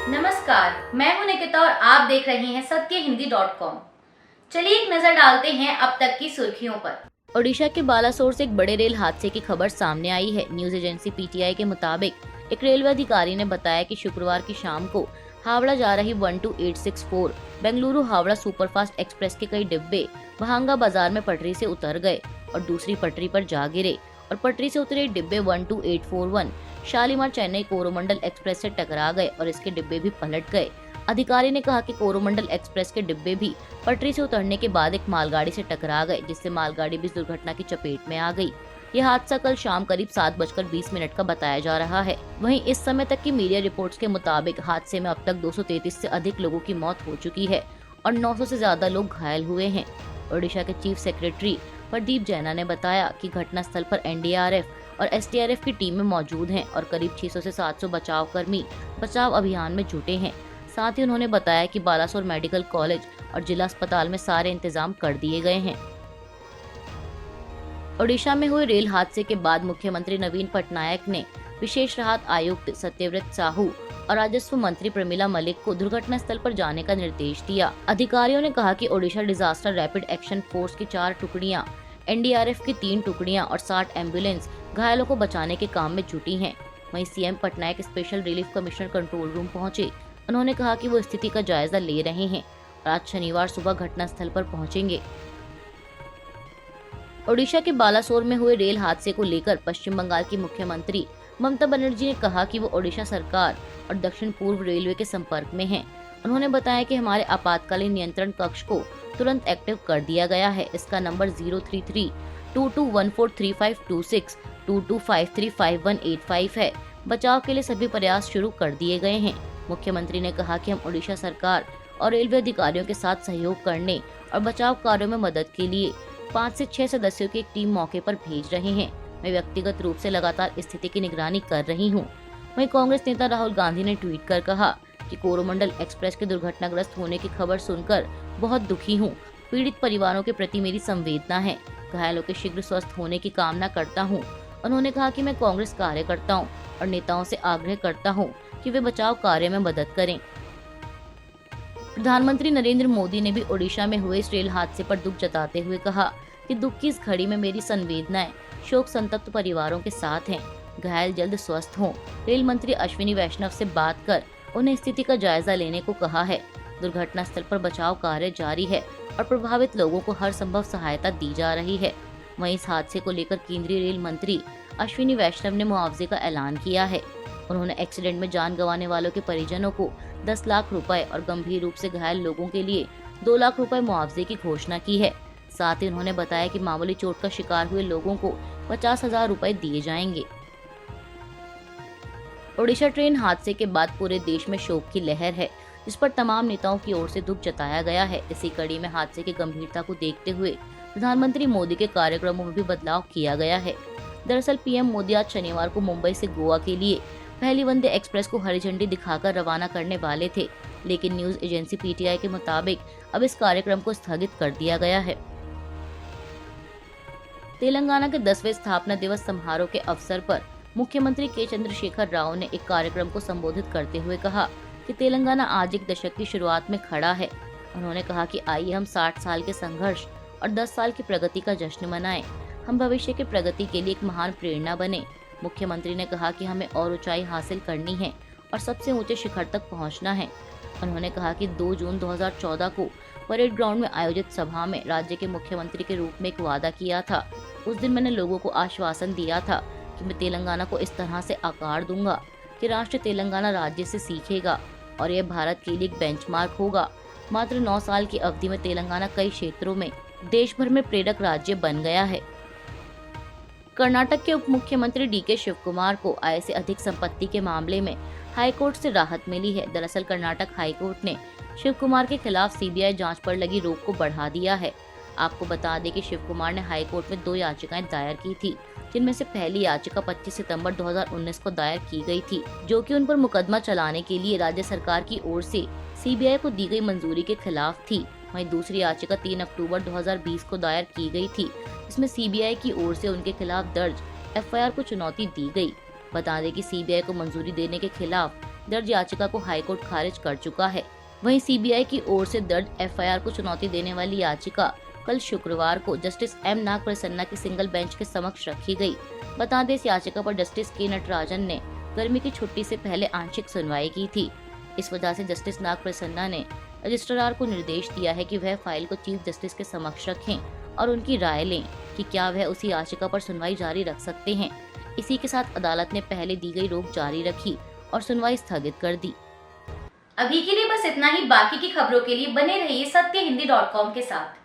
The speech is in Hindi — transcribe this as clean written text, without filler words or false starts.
नमस्कार, मैं हूं निकिता और आप देख रहे हैं सत्यहिंदी.com। चलिए एक नजर डालते हैं अब तक की सुर्खियों पर। ओडिशा के बालासोर से एक बड़े रेल हादसे की खबर सामने आई है। न्यूज एजेंसी पीटीआई के मुताबिक एक रेलवे अधिकारी ने बताया कि शुक्रवार की शाम को हावड़ा जा रही 12864 बेंगलुरु हावड़ा सुपरफास्ट एक्सप्रेस के कई डिब्बे भहांगा बाजार में पटरी से उतर गए और दूसरी पटरी पर जा गिरे और पटरी से उतरे डिब्बे 12841 शालीमार चेन्नई कोरोमंडल एक्सप्रेस से टकरा गए और इसके डिब्बे भी पलट गए। अधिकारी ने कहा कि कोरोमंडल एक्सप्रेस के डिब्बे भी पटरी से उतरने के बाद एक मालगाड़ी से टकरा गए, जिससे मालगाड़ी भी इस दुर्घटना की चपेट में आ गई। यह हादसा कल शाम करीब 7:20 का बताया जा रहा है। वहीं इस समय तक की मीडिया रिपोर्ट्स के मुताबिक हादसे में अब तक 233 से अधिक लोगों की मौत हो चुकी है और 900 से ज्यादा लोग घायल हुए हैं। ओडिशा के चीफ सेक्रेटरी प्रदीप जैना ने बताया कि घटनास्थल पर एनडीआरएफ और एसडीआरएफ की टीमें मौजूद हैं और करीब 600 से 700 बचाव कर्मी बचाव अभियान में जुटे हैं। साथ ही उन्होंने बताया कि बालासोर मेडिकल कॉलेज और जिला अस्पताल में सारे इंतजाम कर दिए गए हैं। ओडिशा में हुए रेल हादसे के बाद मुख्यमंत्री नवीन पटनायक ने विशेष राहत आयुक्त सत्यव्रत साहू और राजस्व मंत्री प्रमिला मलिक को दुर्घटना स्थल पर जाने का निर्देश दिया। अधिकारियों ने कहा कि Odisha disaster rapid action force की 4 टुकड़ियां, एनडीआरएफ की 3 टुकड़ियां और 60 एम्बुलेंस घायलों को बचाने के काम में जुटी हैं। वहीं CM Patnaik special relief commissioner control room पहुंचे। उन्होंने कहा कि वो स्थिति का जायजा ले रहे हैं और आज शनिवार सुबह घटनास्थल पर पहुंचेंगे। ओडिशा के बालासोर में हुए रेल हादसे को लेकर पश्चिम बंगाल की मुख्यमंत्री ममता बनर्जी ने कहा कि वो ओडिशा सरकार और दक्षिण पूर्व रेलवे के संपर्क में हैं। उन्होंने बताया कि हमारे आपातकालीन नियंत्रण कक्ष को तुरंत एक्टिव कर दिया गया है। इसका नंबर 033-22143526 22535185 है। बचाव के लिए सभी प्रयास शुरू कर दिए गए हैं। मुख्यमंत्री ने कहा कि हम ओडिशा सरकार और रेलवे अधिकारियों के साथ सहयोग करने और बचाव कार्यों में मदद के लिए 5 से 6 सदस्यों की एक टीम मौके पर भेज रहे हैं। मैं व्यक्तिगत रूप से लगातार स्थिति की निगरानी कर रही हूं। वहीं कांग्रेस नेता राहुल गांधी ने ट्वीट कर कहा कि कोरोमंडल एक्सप्रेस के दुर्घटनाग्रस्त होने की खबर सुनकर बहुत दुखी हूं। पीड़ित परिवारों के प्रति मेरी संवेदना है। घायलों के शीघ्र स्वस्थ होने की कामना करता हूं। उन्होंने कहा कि मैं कांग्रेस कार्यकर्ताओं और नेताओं से आग्रह करता हूं कि वे बचाव कार्य में मदद करें। प्रधानमंत्री नरेंद्र मोदी ने भी ओडिशा में हुए इस रेल हादसे पर दुख जताते हुए कहा कि दुख की इस घड़ी में मेरी संवेदनाएं शोक संतप्त परिवारों के साथ हैं। घायल जल्द स्वस्थ हों। रेल मंत्री अश्विनी वैष्णव से बात कर उन्हें स्थिति का जायजा लेने को कहा है। दुर्घटना स्थल पर बचाव कार्य जारी है और प्रभावित लोगों को हर संभव सहायता दी जा रही है। वहीं इस हादसे को लेकर केंद्रीय रेल मंत्री अश्विनी वैष्णव ने मुआवजे का ऐलान किया है। उन्होंने एक्सीडेंट में जान गंवाने वालों के परिजनों को 10 लाख रुपए और गंभीर रूप से घायल लोगों के लिए 2 लाख रुपए मुआवजे की घोषणा की है। साथ ही उन्होंने बताया कि मामूली चोट का शिकार हुए लोगों को 50,000 रुपए दिए जाएंगे। ओडिशा ट्रेन हादसे के बाद पूरे देश में शोक की लहर है, जिस पर तमाम नेताओं की ओर से दुख जताया गया है। इसी कड़ी में हादसे की गंभीरता को देखते हुए प्रधानमंत्री मोदी के कार्यक्रमों में भी बदलाव किया गया है। दरअसल पीएम मोदी आज शनिवार को मुंबई से गोवा के लिए पहली वंदे एक्सप्रेस को हरी झंडी दिखाकर रवाना करने वाले थे, लेकिन न्यूज एजेंसी पीटीआई के मुताबिक अब इस कार्यक्रम को स्थगित कर दिया गया है। तेलंगाना के 10वें स्थापना दिवस समारोह के अवसर पर मुख्यमंत्री के चंद्रशेखर राव ने एक कार्यक्रम को संबोधित करते हुए कहा कि तेलंगाना आज एक दशक की शुरुआत में खड़ा है। उन्होंने कहा कि आइए हम 60 साल के संघर्ष और 10 साल की प्रगति का जश्न मनाएं। हम भविष्य की प्रगति के लिए एक महान प्रेरणा बने। मुख्यमंत्री ने कहा कि हमें और ऊंचाई हासिल करनी है और सबसे ऊंचे शिखर तक पहुंचना है। उन्होंने कहा कि 2 जून 2014 को परेड ग्राउंड में आयोजित सभा में राज्य के मुख्यमंत्री के रूप में एक वादा किया था। उस दिन मैंने लोगों को आश्वासन दिया था कि मैं तेलंगाना को इस तरह से आकार दूंगा कि राष्ट्र तेलंगाना राज्य से सीखेगा और यह भारत के लिए एक बेंचमार्क होगा। मात्र 9 साल की अवधि में तेलंगाना कई क्षेत्रों में देश भर में प्रेरक राज्य बन गया है। कर्नाटक के उप मुख्यमंत्री डीके शिवकुमार को आय से अधिक संपत्ति के मामले में हाईकोर्ट से राहत मिली है। दरअसल कर्नाटक हाईकोर्ट ने शिवकुमार के खिलाफ सीबीआई जांच पर लगी रोक को बढ़ा दिया है। आपको बता दें कि शिवकुमार ने हाईकोर्ट में 2 याचिकाएं दायर की थी, जिनमें से पहली याचिका 25 सितंबर 2019 को दायर की गई थी, जो कि उन पर मुकदमा चलाने के लिए राज्य सरकार की ओर से सीबीआई को दी गई मंजूरी के खिलाफ थी। वहीं दूसरी याचिका 3 अक्टूबर 2020 को दायर की गई थी, इसमें सीबीआई की ओर से उनके खिलाफ दर्ज एफआईआर को चुनौती दी गई। बता दें कि सीबीआई को मंजूरी देने के खिलाफ दर्ज याचिका को हाईकोर्ट खारिज कर चुका है। वहीं सीबीआई की ओर से दर्ज एफआईआर को चुनौती देने वाली याचिका कल शुक्रवार को जस्टिस एम नाग प्रसन्ना की सिंगल बेंच के समक्ष रखी गई। बता दें, इस याचिका पर जस्टिस के नटराजन ने गर्मी की छुट्टी से पहले आंशिक सुनवाई की थी। इस वजह से जस्टिस नाग प्रसन्ना ने रजिस्ट्रार को निर्देश दिया है कि वह फाइल को चीफ जस्टिस के समक्ष रखें और उनकी राय लें कि क्या वह उसी याचिका पर सुनवाई जारी रख सकते हैं। इसी के साथ अदालत ने पहले दी गई रोक जारी रखी और सुनवाई स्थगित कर दी। अभी के लिए बस इतना ही। बाकी की खबरों के लिए बने रहिए सत्यहिंदी.com के साथ।